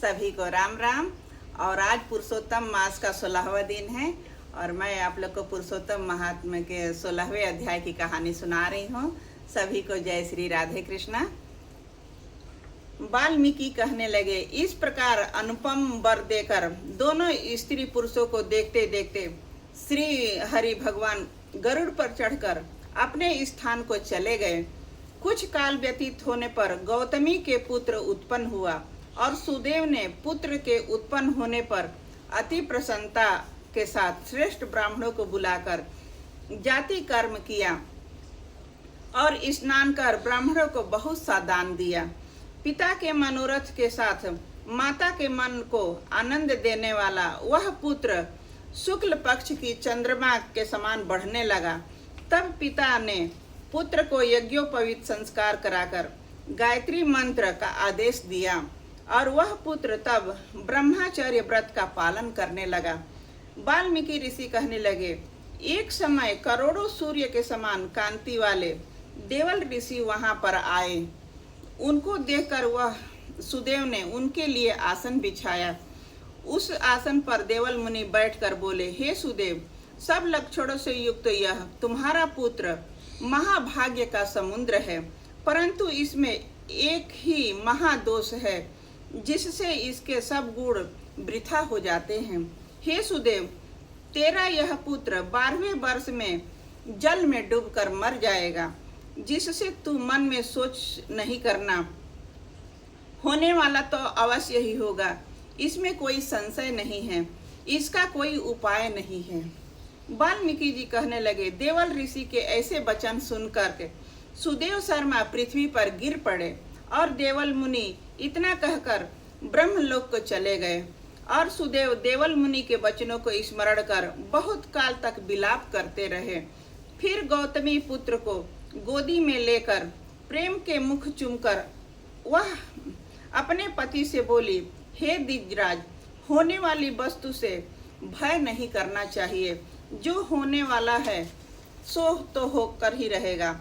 सभी को राम राम। और आज पुरुषोत्तम मास का 16वां दिन है और मैं आप लोग को पुरुषोत्तम महात्मा के 16वें अध्याय की कहानी सुना रही हूँ। सभी को जय श्री राधे कृष्णा। वाल्मीकि कहने लगे, इस प्रकार अनुपम वर देकर दोनों स्त्री पुरुषों को देखते देखते श्री हरि भगवान गरुड़ पर चढ़कर अपने स्थान को चले गए। कुछ काल व्यतीत होने पर गौतमी के पुत्र उत्पन्न हुआ और सुदेव ने पुत्र के उत्पन्न होने पर अति प्रसन्नता के साथ श्रेष्ठ ब्राह्मणों को बुलाकर जाति कर्म किया और स्नान कर ब्राह्मणों को बहुत सा दान दिया। पिता के मनोरथ के साथ माता के मन को आनंद देने वाला वह पुत्र शुक्ल पक्ष की चंद्रमा के समान बढ़ने लगा। तब पिता ने पुत्र को यज्ञोपवीत संस्कार कराकर गायत्री मंत्र का आदेश दिया और वह पुत्र तब ब्रह्मचर्य व्रत का पालन करने लगा। वाल्मीकि ऋषि कहने लगे, एक समय करोड़ों सूर्य के समान कांति वाले देवल ऋषि वहां पर आए। उनको देखकर वह सुदेव ने उनके लिए आसन बिछाया। उस आसन पर देवल मुनि बैठकर बोले, हे सुदेव, सब लक्षणों से युक्त यह तुम्हारा पुत्र महाभाग्य का समुद्र है, परंतु इसमें एक ही महादोष है जिससे इसके सब गुण वृथा हो जाते हैं। हे सुदेव, तेरा यह पुत्र 12वें वर्ष में जल में डूबकर मर जाएगा, जिससे तू मन में सोच नहीं करना। होने वाला तो अवश्य ही होगा, इसमें कोई संशय नहीं है, इसका कोई उपाय नहीं है। वाल्मीकि जी कहने लगे, देवल ऋषि के ऐसे वचन सुनकर के सुदेव शर्मा पृथ्वी पर गिर पड़े और देवल मुनि इतना कहकर ब्रह्मलोक को चले गए। और सुदेव देवल मुनि के वचनों को स्मरण कर बहुत काल तक विलाप करते रहे। फिर गौतमी पुत्र को गोदी में लेकर प्रेम के मुख चूमकर वह अपने पति से बोली, हे दिजराज, होने वाली वस्तु से भय नहीं करना चाहिए। जो होने वाला है सो तो होकर ही रहेगा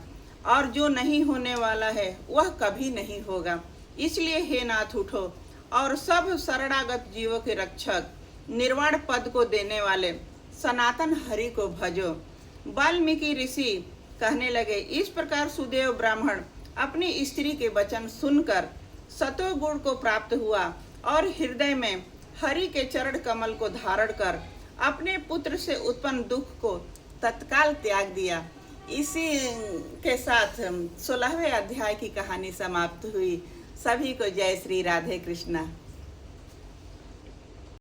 और जो नहीं होने वाला है वह कभी नहीं होगा। इसलिए हे नाथ, उठो और सब शरणागत जीवों के रक्षक निर्वाण पद को देने वाले सनातन हरि को भजो। वाल्मीकि ऋषि कहने लगे, इस प्रकार सुदेव ब्राह्मण अपनी स्त्री के वचन सुनकर सतोगुण को प्राप्त हुआ और हृदय में हरि के चरण कमल को धारण कर अपने पुत्र से उत्पन्न दुख को तत्काल त्याग दिया। इसी के साथ 16वें अध्याय की कहानी समाप्त हुई। सभी को जय श्री राधे कृष्णा।